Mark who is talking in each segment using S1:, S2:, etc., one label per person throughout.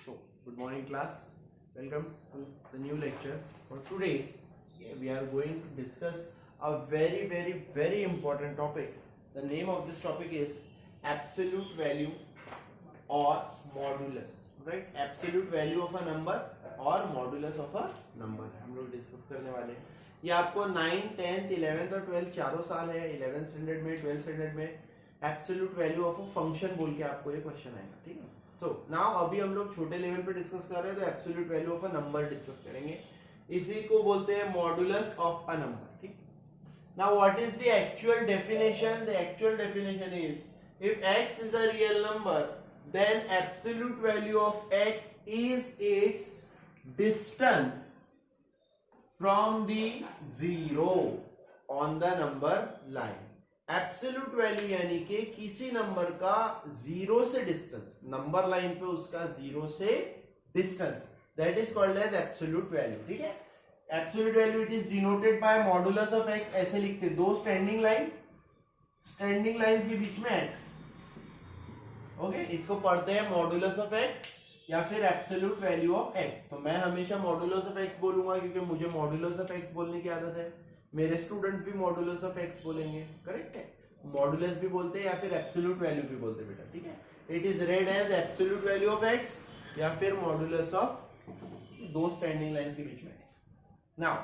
S1: So, good morning class. Welcome to the new lecture. For today, we are going to discuss a very important topic. The name of this topic is absolute value or modulus. Right? Absolute value of a number or modulus of a number. हम लोग discuss करने वाले हैं. ये आपको 9th, 10th, 11th और 12th चारों साल है. 11th स्टैंडर्ड में, 12th स्टैंडर्ड में absolute value of a function बोल के आपको ये क्वेश्चन आएगा. ठीक है. सो नाउ अभी हम लोग छोटे लेवल पे डिस्कस कर रहे हैं तो absolute value of a number discuss करेंगे. इसी को बोलते हैं मॉडुलस ऑफ अ नंबर. ठीक. Now what is the actual definition? The actual definition is if x is a real number then absolute value of x is its distance from the zero on the number line. Absolute value यानी कि किसी number का zero से distance, number line पे उसका zero से distance, that is called as absolute value. ठीक है. Absolute value it is denoted by modulus of x. ऐसे लिखते दो स्टैंडिंग लाइन, स्टैंडिंग लाइंस के बीच में एक्स. ओके, इसको पढ़ते हैं मॉडुलस ऑफ एक्स या फिर एब्सोल्यूट वैल्यू ऑफ एक्स. तो मैं हमेशा मॉडुलस ऑफ एक्स बोलूंगा क्योंकि मुझे मॉडुलस ऑफ एक्स बोलने की आदत है. मेरे स्टूडेंट्स भी मॉडुलस ऑफ एक्स बोलेंगे. करेक्ट है. मॉडुलस भी बोलते हैं या फिर एब्सोल्यूट वैल्यू भी बोलते हैं बेटा. ठीक है. It is read as absolute value of x या फिर मॉडुलस ऑफ दो स्टैंडिंग लाइंस के बीच में. नाउ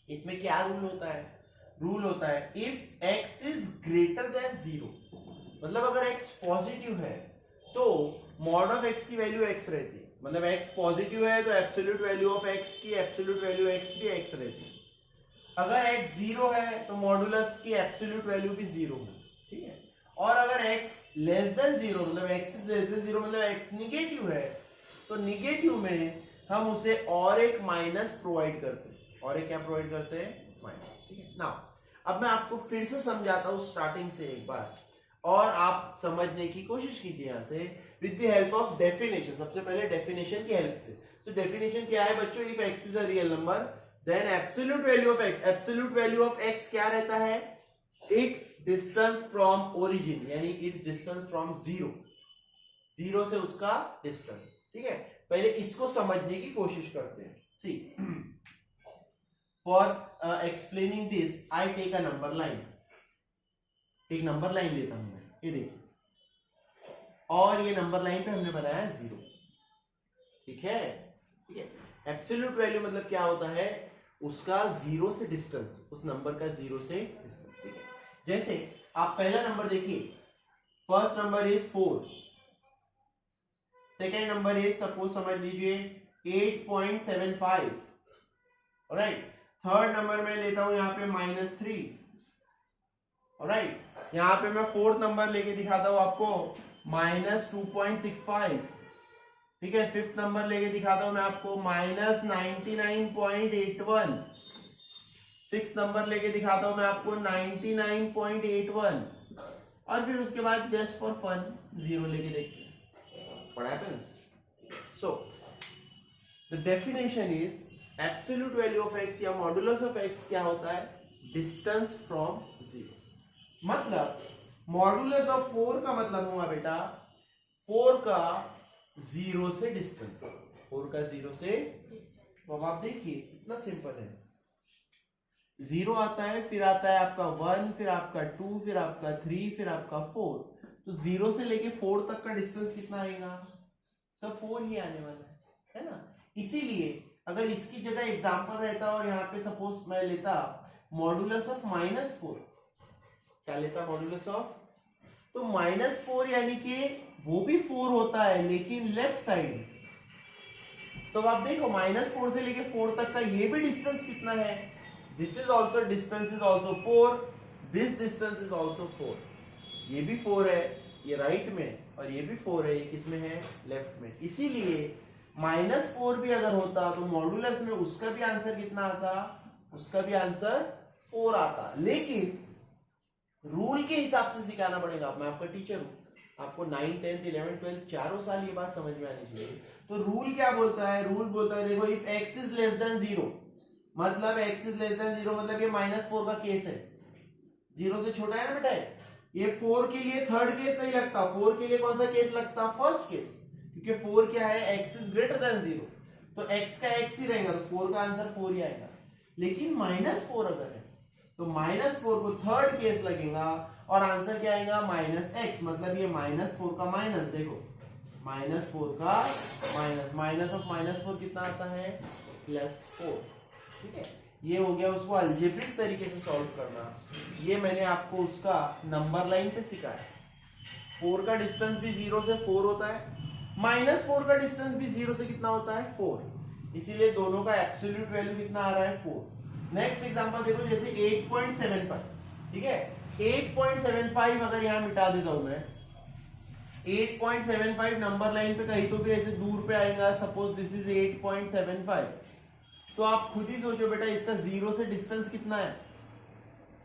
S1: इसमें क्या रूल होता है? रूल होता है if x is greater than zero, मतलब अगर x पॉजिटिव है तो मॉड ऑफ x की वैल्यू x रहती है. मतलब x पॉजिटिव है तो एब्सोल्यूट वैल्यू ऑफ x की एब्सोल्यूट वैल्यू x भी x रहती है. अगर x जीरो है तो मॉडुलस की एब्सोल्यूट वैल्यू भी जीरो है. ठीक है. और अगर x लेस देन जीरो, मतलब x is less than zero, मतलब x निगेटिव है तो निगेटिव में हम उसे और एक माइनस प्रोवाइड करते हैं. और एक क्या प्रोवाइड करते हैं? माइनस. ठीक है. नाउ अब मैं आपको फिर से समझाता हूं स्टार्टिंग से एक बार, और आप समझने की कोशिश कीजिए यहां से with the help of definition. सबसे पहले डेफिनेशन की हेल्प से. सो डेफिनेशन क्या है बच्चों? If x is a real number then absolute value of x, absolute value of x क्या रहता है? इट्स डिस्टेंस फ्रॉम ओरिजिन, यानी it's distance from zero, zero से उसका डिस्टेंस. ठीक है. पहले इसको समझने की कोशिश करते हैं. See for explaining this I take a number line. एक नंबर लाइन लेता हूं मैं, ये देखिए, और ये नंबर लाइन पे हमने बनाया जीरो. ठीक है. ठीक है. एब्सोल्यूट वैल्यू मतलब क्या होता है? उसका जीरो से डिस्टेंस, उस नंबर का जीरो से डिस्टेंस. ठीक है. जैसे आप पहला नंबर देखिए, first number is 4, second number is suppose समझ लीजिए 8.75. ऑलराइट. थर्ड नंबर में लेता हूं यहां पे -3. ऑलराइट. यहां पे मैं फोर्थ नंबर लेके दिखाता हूं आपको -2.65. ठीक है. फिफ्थ नंबर लेके दिखाता हूं मैं आपको -99.81. सिक्स नंबर लेके दिखाता हूं मैं आपको 99.81. और फिर उसके बाद जस्ट फॉर फन जीरो लेके देखते हैं what happens. So the definition is absolute value of x या मॉडुलस ऑफ x क्या होता है? Distance from zero. मतलब मॉडुलस ऑफ 4 का मतलब हुआ बेटा 4 का जीरो से डिस्टेंस. 4 का जीरो से. तो अब आप देखिए कितना सिंपल है. जीरो आता है, फिर आता है आपका 1, फिर आपका 2, फिर आपका 3, फिर आपका 4. तो जीरो से लेके 4 तक का डिस्टेंस कितना आएगा? सब 4 ही आने वाला है ना. इसीलिए अगर इसकी जगह एग्जांपल रहता और यहाँ पे सपोज मैं लेता मॉडुलस ऑफ -4, क्या लेता? मॉडुलस ऑफ, तो -4 यानी कि वो भी 4 होता है लेकिन लेफ्ट साइड. तो आप देखो -4 से लेके 4 तक का ये भी डिस्टेंस कितना है? This is also distance is also 4, this distance is also 4. ये भी 4 है ये राइट में, और ये भी 4 है ये किस में है? लेफ्ट में. इसीलिए -4 भी अगर होता तो मॉडुलस में उसका भी आंसर कितना आता? उसका भी आंसर 4 आता. लेकिन रूल के हिसाब से सिखाना पड़ेगा. मैं आपका टीचर हूं, आपको 9th, 10th, 11th, 12th चारों साल ये बात समझ में आनी चाहिए. तो रूल क्या बोलता है? रूल बोलता है देखो if x is less than zero, मतलब x is less than zero मतलब ये -4 का केस है. जीरो से छोटा है ना बेटा. ये 4 के लिए थर्ड केस नहीं लगता, 4 के लिए कौन सा केस लगता? First case. क्योंकि 4 क्या है, x इज ग्रेटर देन 0, तो x का x ही रहेगा, तो 4 का आंसर 4 ही आएगा। लेकिन -4 अगर है तो -4 को थर्ड केस लगेगा और आंसर क्या आएगा, -x, मतलब ये -4 का माइनस, देखो -4 का माइनस ऑफ -4 कितना आता है, +4। ठीक है, ये हो गया उसको अलजेब्रिक तरीके से सॉल्व करना। ये मैंने आपको उसका नंबर लाइन पे सिखाया। 4 का डिस्टेंस भी 0 से 4 होता है, -4 का डिस्टेंस भी 0 से कितना होता है, 4, इसीलिए दोनों का एब्सोल्यूट वैल्यू कितना आ रहा है, 4। नेक्स्ट एग्जांपल देखो, जैसे 8.75, ठीक है, 8.75 अगर यहाँ मिटा देता हूं मैं, 8.75 नंबर लाइन पे कहीं तो भी ऐसे दूर पे आएगा, सपोज दिस इज 8.75, तो आप खुद ही सोचो बेटा इसका 0 से डिस्टेंस कितना है,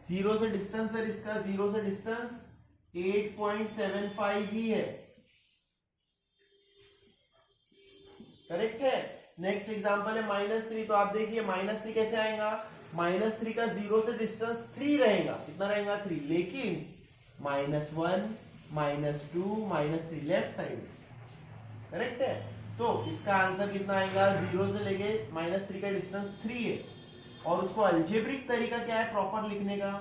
S1: 0 से डिस्टेंस है इसका, 0 से डिस्टेंस 8.75 ही है, करेक्ट है। नेक्स्ट एग्जांपल है -3, तो आप देखिए -3 कैसे आएगा, -3 का 0 से डिस्टेंस 3 रहेगा, कितना रहेगा, 3, लेकिन -1 -2 -3 लेफ्ट साइड, करेक्ट है। तो इसका आंसर कितना आएगा, 0 से लेके -3 का डिस्टेंस 3 है, और उसको अलजेब्रिक तरीका क्या है प्रॉपर लिखने का,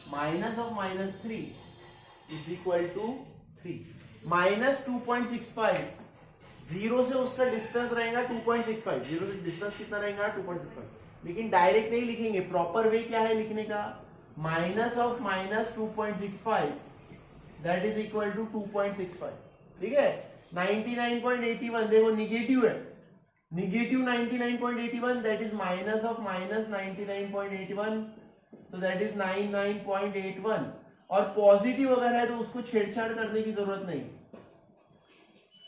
S1: -3 इज इक्वल टू 3, -2.65, 0 से उसका डिस्टेंस रहेगा 2.65, 0 से डिस्टेंस कितना रहेगा, 2.65, लेकिन डायरेक्ट नहीं लिखेंगे, प्रॉपर वे क्या है लिखने का, -2.65 दैट इज इक्वल टू 2.65, ठीक है। 99.81 देखो निगेटिव है, negative 99.81 that is -99.81, so that is 99.81, और पॉजिटिव अगर है तो उसको छेड़छाड़ करने की जरूरत नहीं,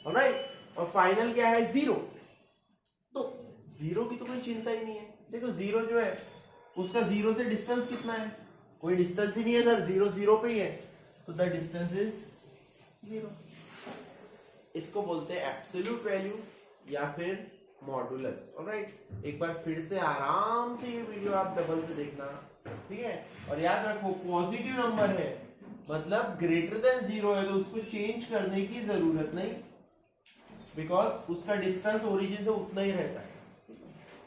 S1: ऑलराइट। और फाइनल क्या है, 0, तो 0 की तो कोई चिंता ही नहीं है, देखो 0 जो है उसका 0 से डिस्टेंस कितना है, कोई डिस्टेंस ही नहीं है सर, 0 0 पे ही है, तो द डिस्टेंस इज 0। इसको बोलते हैं एब्सोल्यूट वैल्यू या फिर मॉडुलस, ऑलराइट। एक बार फिर से आराम से ये वीडियो आप डबल से देखना, ठीक है, और याद रखो पॉजिटिव नंबर है मतलब ग्रेटर देन 0 है, तो उसको चेंज करने की जरूरत नहीं, बिकॉज उसका डिस्टेंस ओरिजिन से उतना ही रहता है।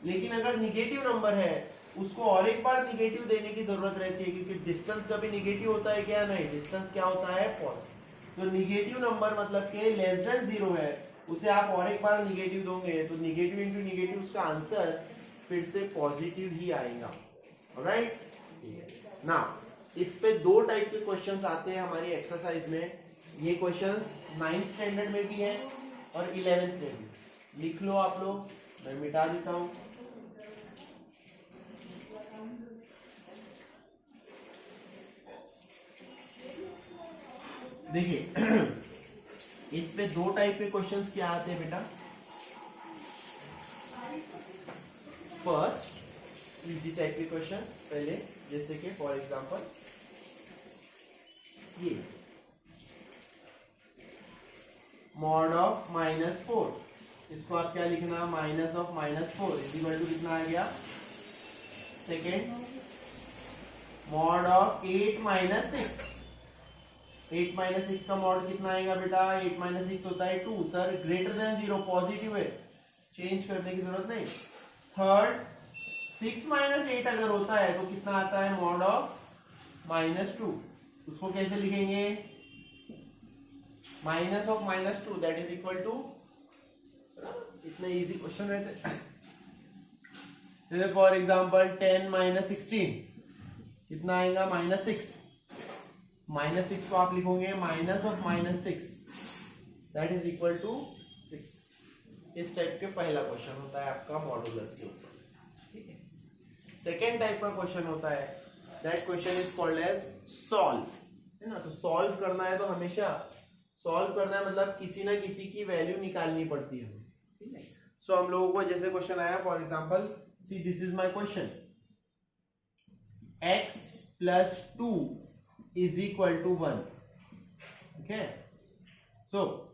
S1: लेकिन अगर निगेटिव नंबर है उसको और एक बार निगेटिव देने की जरूरत रहती है, क्योंकि डिस्टेंस कभी निगेटिव होता है क्या, नहीं, डिस्टेंस क्या होता है, पॉजिटिव। तो निगेटिव नंबर मतलब के लेस देन 0 है, उसे आप और एक बार निगेटिव दोगे तो निगेटिव इंटू निगेटिव उसका आंसर फिर से पॉजिटिव ही आएगा, ऑलराइट। ना इस पे 2 टाइप के क्वेश्चंस आते हैं हमारी एक्सरसाइज में, ये क्वेश्चंस 9th स्टैंडर्ड में भी है और 11th में भी, लिख लो आप लोग, मैं मिटा देता हूं। देखिए इस पे 2 टाइप के क्वेश्चंस क्या आते हैं बेटा, फर्स्ट इजी टाइप के क्वेश्चंस पहले, जैसे कि फॉर एग्जांपल ये मॉड ऑफ -4, इसको आप क्या लिखना, minus of -4 is equal to कितना आ गया, सेकेंड मॉड ऑफ 8 - 6, 8 - 6 का मॉड कितना आएगा बेटा, 8 - 6 होता है 2, सर ग्रेटर देन 0 पॉजिटिव है, चेंज करने की जरूरत नहीं। थर्ड 6 - 8 अगर होता है तो कितना आता है, मॉड ऑफ -2, उसको कैसे लिखेंगे, minus of -2 that is equal to, इतने इजी क्वेश्चन रहते। जैसे फॉर एग्जांपल 10 - 16 कितना आएगा, -6, -6 को आप लिखोगे minus of -6 that is equal to 6। इस टाइप के पहला क्वेश्चन होता है आपका मॉडुलस के ऊपर, ठीक है। सेकेंड टाइप का क्वेश्चन होता है, that question is called as solve, है ना। तो सॉल्व करना है तो हमेशा सॉल्व करना है मतलब किसी ना किसी की वैल्यू निकालनी पड़ती है, ठीक है। सो हम लोगों को जैसे क्वेश्चन आया, for example see this is my question, x + 2 is equal to 1, ठीक है। सो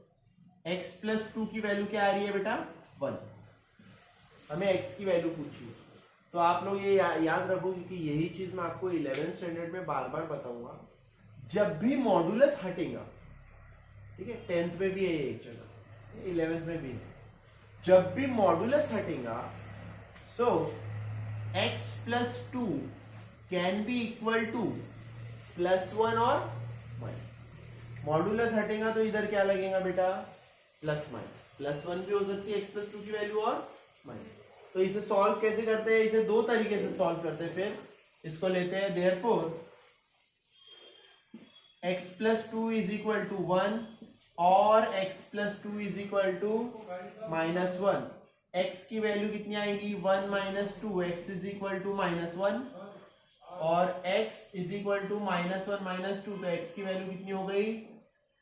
S1: x + 2 की वैल्यू क्या आ रही है बेटा, 1, हमें x की वैल्यू पूछी है। तो आप लोग ये याद रखो, क्योंकि यही चीज मैं आपको 11th स्टैंडर्ड में बार बार बताऊंगा, जब भी मॉडुलस हटेगा, ठीक है, 10th में भी है एक जगह, 11th में भी, जब भी मॉडुलस हटेगा so x plus 2 can be equal to +1 और माइनस। मॉडुलस हटेगा तो इधर क्या लगेगा बेटा, प्लस माइनस। +1 भी हो सकती है x प्लस 2 की वैल्यू और माइनस। तो इसे सॉल्व कैसे करते हैं, इसे दो तरीके से सॉल्व करते हैं। फिर इसको लेते हैं therefore x plus 2 is equal to 1 और x plus 2 is equal to -1। x की वैल्यू कितनी आएगी, 1 minus 2, x is equal to -1 और x is equal to -1 minus 2, तो x की वैल्यू कितनी हो गई,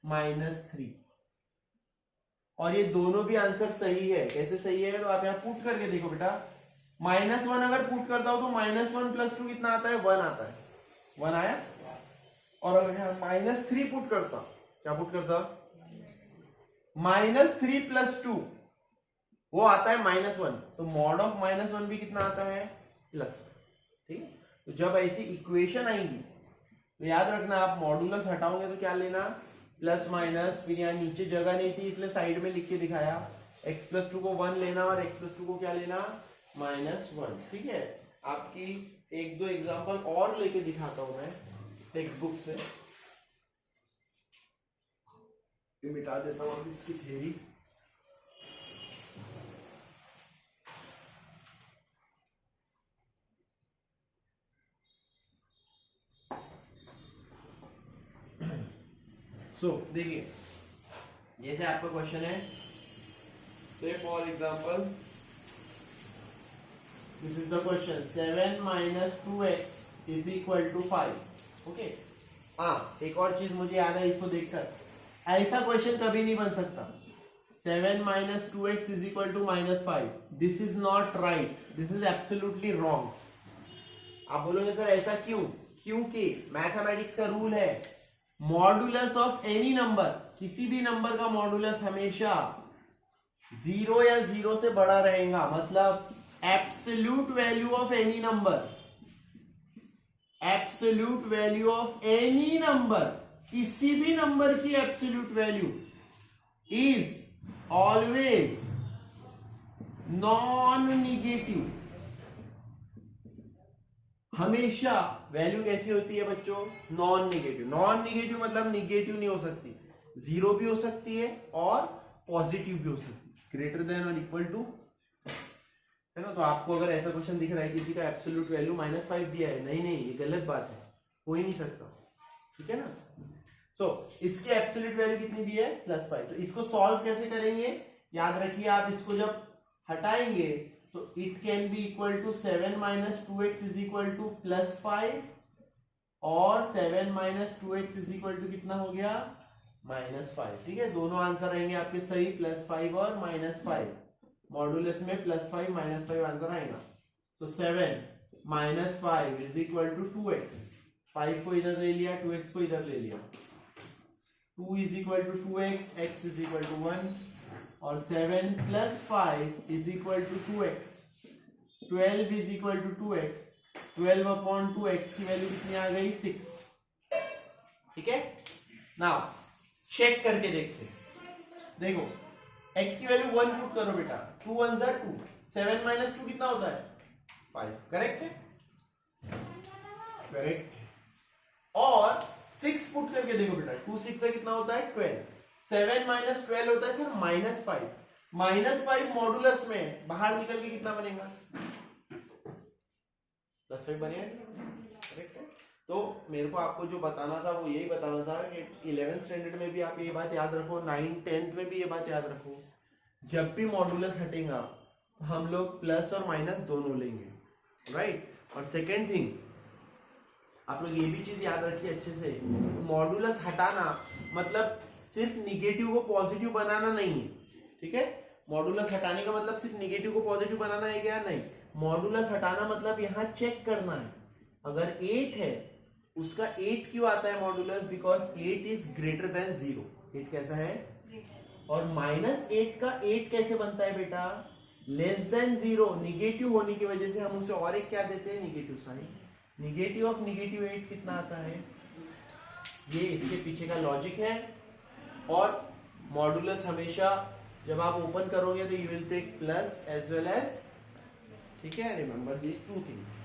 S1: -3। और ये दोनों भी आंसर सही है। कैसे सही है, तो आप यहाँ पुट करके देखो बेटा। -1 अगर पुट करता हूं तो -1 प्लस 2 कितना आता है, 1 आता है, 1 आया। और अगर यहाँ -3 पुट करता, क्या पुट करता, -3 प्लस 2 वो आता है -1, तो मॉड ऑफ -1 भी कितना आता है, +1। ठीक है, तो जब ऐसी इक्वेशन आएंगी तो याद रखना, आप मॉडुलस हटाओगे तो क्या लेना, प्लस माइनस। फिर यहाँ नीचे जगह नहीं थी इसलिए साइड में लिख के दिखाया, x प्लस 2 को 1 लेना और x प्लस 2 को क्या लेना, -1। ठीक है, आपकी एक दो एग्जांपल और लेके दिखाता हूं मैं टेक्स्ट बुक से। ये मिटा देता हूं अब इसकी थ्योरी। देखिए, जैसे आपका क्वेश्चन है, say for example this is the question, 7 minus 2x is equal to 5। Okay, एक और चीज मुझे याद है, इसको देखकर ऐसा क्वेश्चन कभी नहीं बन सकता, 7 minus 2x is equal to -5। This is not right, this is absolutely wrong. आप बोलोगे सर ऐसा क्यों, क्योंकि मैथमेटिक्स का रूल है, मॉडुलस ऑफ एनी नंबर, किसी भी नंबर का मॉडुलस हमेशा 0 या 0 से बड़ा रहेगा। मतलब absolute value of any number, absolute value of any number, किसी भी नंबर की absolute value is always non negative. हमेशा वैल्यू कैसी होती है बच्चों, नॉन निगेटिव। नॉन निगेटिव मतलब निगेटिव नहीं हो सकती, 0 भी हो सकती है और पॉजिटिव भी हो सकती है, ग्रेटर देन और इक्वल टू, है ना। तो आपको अगर ऐसा क्वेश्चन दिख रहा है किसी का एब्सोल्यूट वैल्यू -5 दिया है, नहीं नहीं, ये गलत बात है, हो ही नहीं सकता। ठीक है ना। इसकी एब्सोल्यूट वैल्यू कितनी दी है, +5। तो इसको सॉल्व कैसे करेंगे, याद रखिए, आप इसको जब हटाएंगे तो it can be equal to 7 minus 2x is equal to +5 और 7 minus 2x is equal to कितना हो गया, -5। ठीक है, दोनों आंसर रहेंगे आपके सही, +5 और -5। मॉडुलस में +5 -5 आंसर आएगा। So 7 minus 5 is equal to 2x, 5 को इधर ले लिया, 2x को इधर ले लिया, 2 is equal to 2x, x is equal to 1 और 7 plus 5 is equal to 2x, 12 is equal to 2x, 12 upon 2x की वैल्यू कितनी आ गई, 6। ठीक है, नाउ चेक करके देखते हैं। देखो x की वैल्यू 1 पुट करो बेटा, 2 1 जा 2, 7 माइनस 2 कितना होता है, 5। करेक्ट है, करेक्ट। और 6 पुट करके देखो बेटा, 2 6 से कितना होता है, 12। 7 माइनस 12 होता है सर -5। -5 मॉडुलस में बाहर निकल के कितना बनेगा, +5 बनेगा। करेक्ट है। तो मेरे को आपको जो बताना था वो यही बताना था कि 11th स्टैंडर्ड में भी आप ये बात याद रखो, 9th 10th में भी ये बात याद रखो, जब भी मॉडुलस हटेगा तो हम लोग प्लस और माइनस दोनों लेंगे, राइट। और सेकेंड थिंग, आप लोग ये भी चीज याद रखिए अच्छे से, मॉडुलस हटाना मतलब सिर्फ निगेटिव को पॉजिटिव बनाना नहीं है। ठीक है, मॉडुलस हटाने का मतलब सिर्फ निगेटिव को पॉजिटिव बनाना है क्या, नहीं। मॉडुलस हटाना मतलब यहाँ चेक करना है, अगर 8 है उसका 8 क्यों आता है modulus, because 8 is greater than 0। 8 कैसा है, और -8 का 8 कैसे बनता है बेटा, लेस देन 0। निगेटिव होने की वजह से हम उसे और एक क्या देते हैं, निगेटिव साइन। निगेटिव ऑफ -8 कितना आता है, ये इसके पीछे का लॉजिक है। और मॉडुलस हमेशा जब आप ओपन करोगे तो you will take plus as well as, ठीक है, रिमेंबर दिस टू थिंग्स।